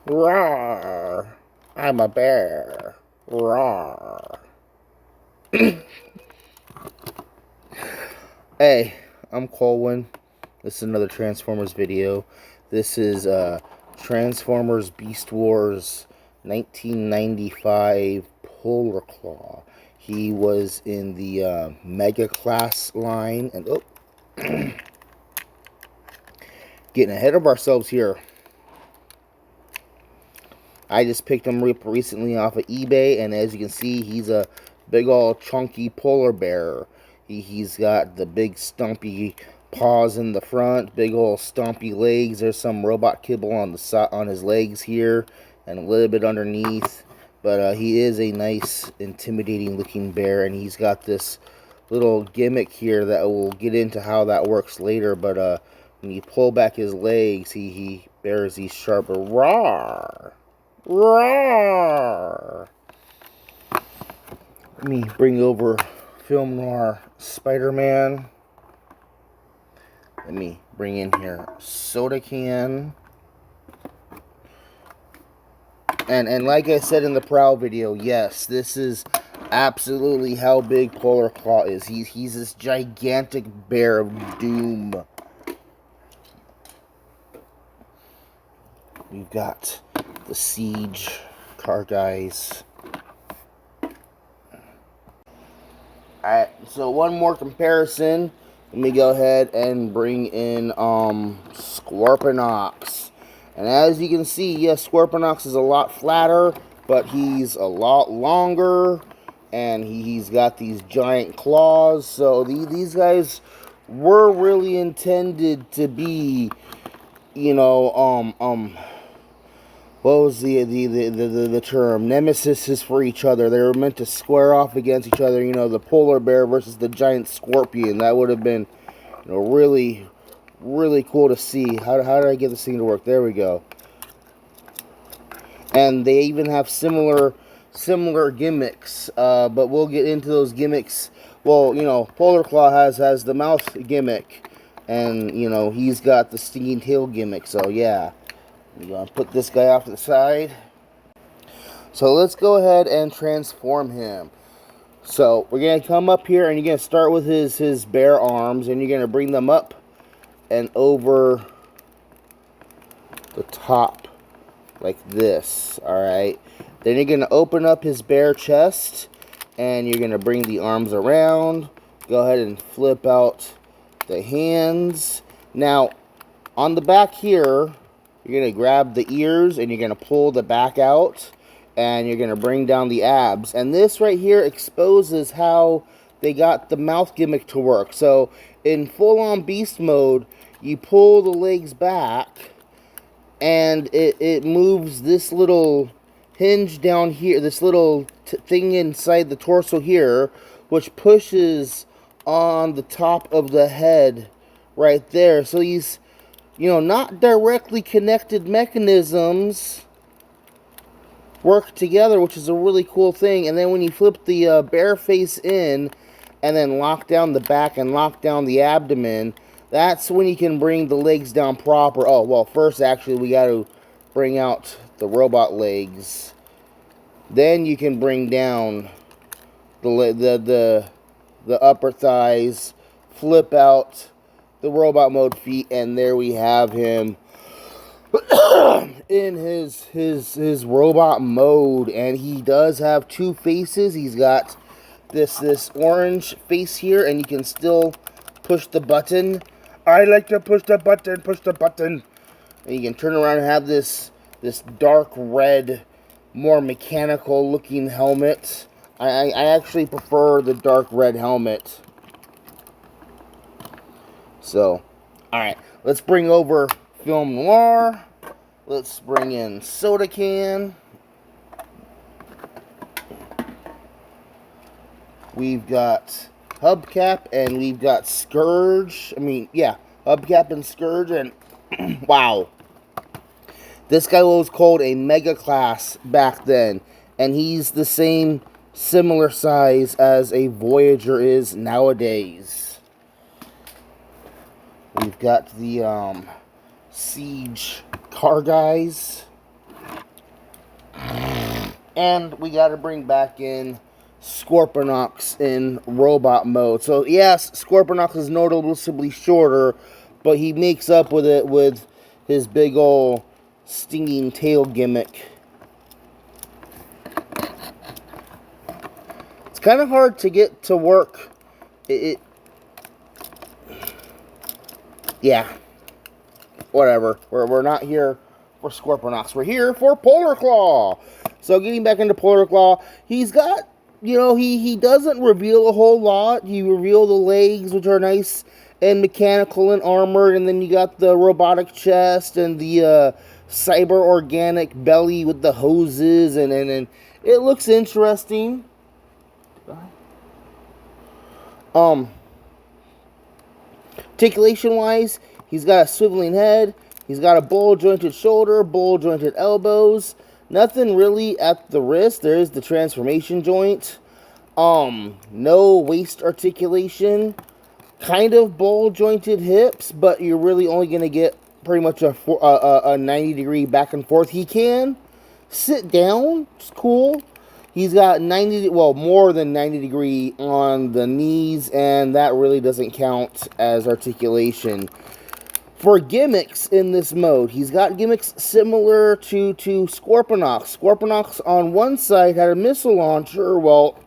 Roar! I'm a bear. Roar! Hey, I'm Colwen. This is another Transformers video. This is Transformers Beast Wars 1995 PolarClaw. He was in the Mega Class line. And getting ahead of ourselves here. I just picked him up recently off of eBay, and as you can see, he's a big old chunky polar bear. He's got the big stumpy paws in the front, big old stumpy legs. There's some robot kibble on the side, on his legs here, and a little bit underneath. But he is a nice, intimidating looking bear, and he's got this little gimmick here that we'll get into how that works later. But when you pull back his legs, he bears these sharp roar. Roar! Let me bring over Film Noir Spider-Man. Let me bring in here Soda Can. And like I said in the Prowl video, yes, this is absolutely how big PolarClaw is. He's this gigantic bear of doom. We've got the Siege car guys. Alright, so one more comparison. Let me go ahead and bring in Scorponok. And as you can see, yes, Scorponok is a lot flatter, but he's a lot longer, and he's got these giant claws. So these guys were really intended to be, you know, what was the term? Nemesis for each other. They were meant to square off against each other. You know, the polar bear versus the giant scorpion. That would have been, you know, really cool to see. How did I get this thing to work? There we go. And they even have similar gimmicks. But we'll get into those gimmicks. Well, you know, PolarClaw has the mouth gimmick, and you know he's got the stinging tail gimmick. So yeah. I'm going to put this guy off to the side. So let's go ahead and transform him. So we're going to come up here, and you're going to start with his bare arms, and you're going to bring them up and over the top like this. Alright. Then you're going to open up his bare chest, and you're going to bring the arms around. Go ahead and flip out the hands. Now, on the back here, you're going to grab the ears, and you're going to pull the back out, and you're going to bring down the abs. And this right here exposes how they got the mouth gimmick to work. So in full-on beast mode, you pull the legs back, and it moves this little hinge down here, this little thing inside the torso here, which pushes on the top of the head right there. So these, you know, not directly connected mechanisms work together, which is a really cool thing. And then when you flip the bear face in and then lock down the back and lock down the abdomen, that's when you can bring the legs down proper. Oh, well, first, actually, we got to bring out the robot legs. Then you can bring down the upper thighs, flip out the robot mode feet, and there we have him in his robot mode. And he does have two faces. He's got this orange face here, and you can still push the button. I like to push the button. And you can turn around and have this dark red, more mechanical looking helmet. I actually prefer the dark red helmet. So, alright, let's bring over Film Noir. Let's bring in Soda Can. We've got Hubcap, and we've got Scourge. Hubcap and Scourge, and wow. This guy was called a Mega Class back then, and he's the same, similar size as a Voyager is nowadays. We've got the Siege car guys. And we got to bring back in Scorponok in robot mode. So yes, Scorponok is noticeably shorter, but he makes up with it with his big ol' stinging tail gimmick. It's kind of hard to get to work. Yeah, whatever. We're not here for Scorponok. We're here for PolarClaw. So getting back into PolarClaw, he's got, you know, he doesn't reveal a whole lot. He reveals the legs, which are nice and mechanical and armored, and then you got the robotic chest and the cyber organic belly with the hoses, and it looks interesting. Articulation wise, he's got a swiveling head, he's got a bowl jointed shoulder, bowl jointed elbows. Nothing really at the wrist. There is the transformation joint. No waist articulation. Kind of bowl jointed hips, but you're really only going to get pretty much a 90-degree back and forth. He can sit down. It's cool. He's got more than 90-degree on the knees, and that really doesn't count as articulation. For gimmicks in this mode, he's got gimmicks similar to Scorponok. Scorponok on one side had a missile launcher. Well,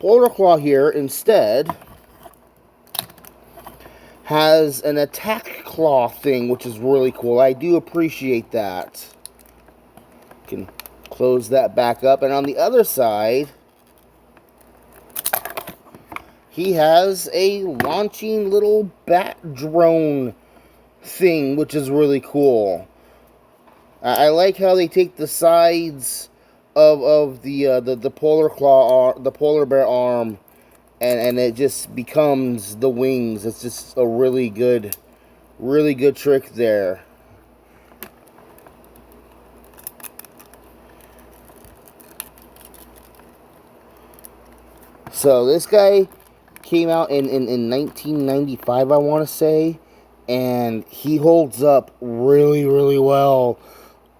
PolarClaw here instead has an attack claw thing, which is really cool. I do appreciate that. Can close that back up. And on the other side, he has a launching little bat drone thing, which is really cool. I like how they take the sides of the PolarClaw, the polar bear arm, and it just becomes the wings. It's just a really good trick there. So this guy came out in 1995, I want to say, and he holds up really well.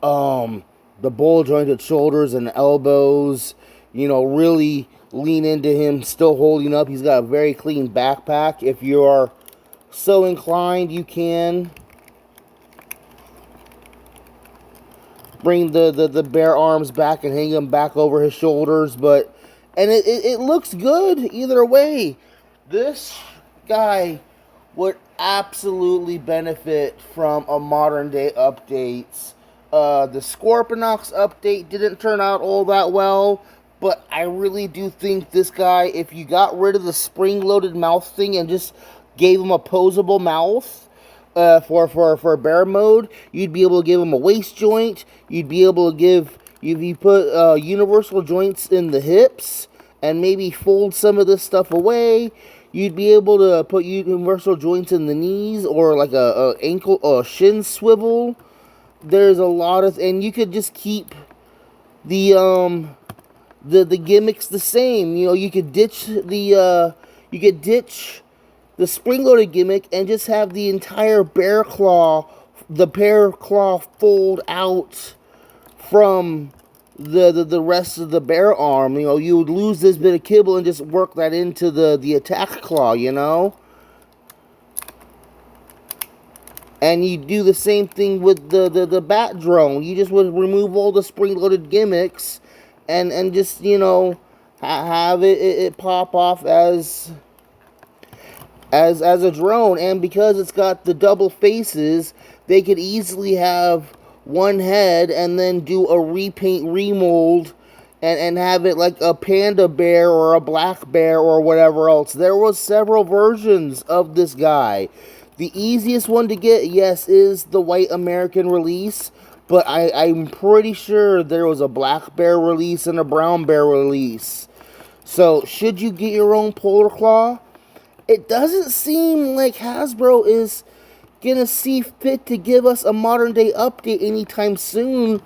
The bowl jointed shoulders and elbows, you know, really lean into him still holding up. He's got a very clean backpack. If you are so inclined, you can bring the bear arms back and hang them back over his shoulders, and it looks good either way. This guy would absolutely benefit from a modern day update. The Scorponok update didn't turn out all that well, but I really do think this guy, if you got rid of the spring-loaded mouth thing and just gave him a posable mouth for bear mode, you'd be able to give him a waist joint. You'd be able to give, if you put universal joints in the hips and maybe fold some of this stuff away, you'd be able to put universal joints in the knees, or like a ankle or shin swivel. There's a lot of, and you could just keep the gimmicks the same. You know, you could ditch the spring-loaded gimmick and just have the entire bear claw fold out from the rest of the bear arm. You know, you would lose this bit of kibble and just work that into the attack claw, you know? And you do the same thing with the bat drone. You just would remove all the spring-loaded gimmicks and just, you know, have it pop off as a drone. And because it's got the double faces, they could easily have one head and then do a repaint, remold, and have it like a panda bear or a black bear or whatever else. There was several versions of this guy. The easiest one to get, yes, is the white American release, but I'm pretty sure there was a black bear release and a brown bear release. So, should you get your own PolarClaw? It doesn't seem like Hasbro is gonna see fit to give us a modern day update anytime soon,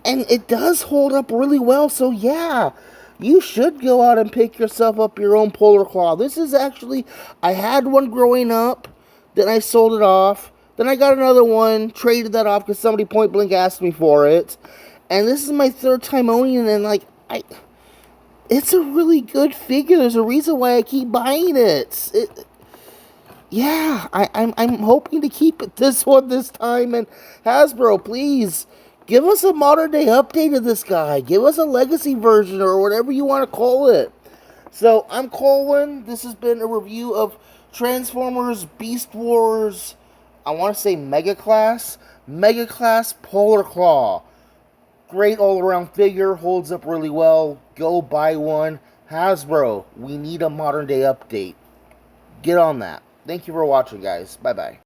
and it does hold up really well. So yeah, you should go out and pick yourself up your own PolarClaw. This is actually, I had one growing up, then I sold it off, then I got another one, traded that off because somebody point blank asked me for it, And this is my third time owning it, and like, it's a really good figure. There's a reason why I keep buying it. Yeah, I'm hoping to keep it this one this time. And Hasbro, please give us a modern day update of this guy. Give us a legacy version or whatever you want to call it. So I'm Colwen. This has been a review of Transformers Beast Wars. I want to say Mega Class PolarClaw. Great all around figure, holds up really well. Go buy one. Hasbro, we need a modern day update. Get on that. Thank you for watching, guys. Bye bye.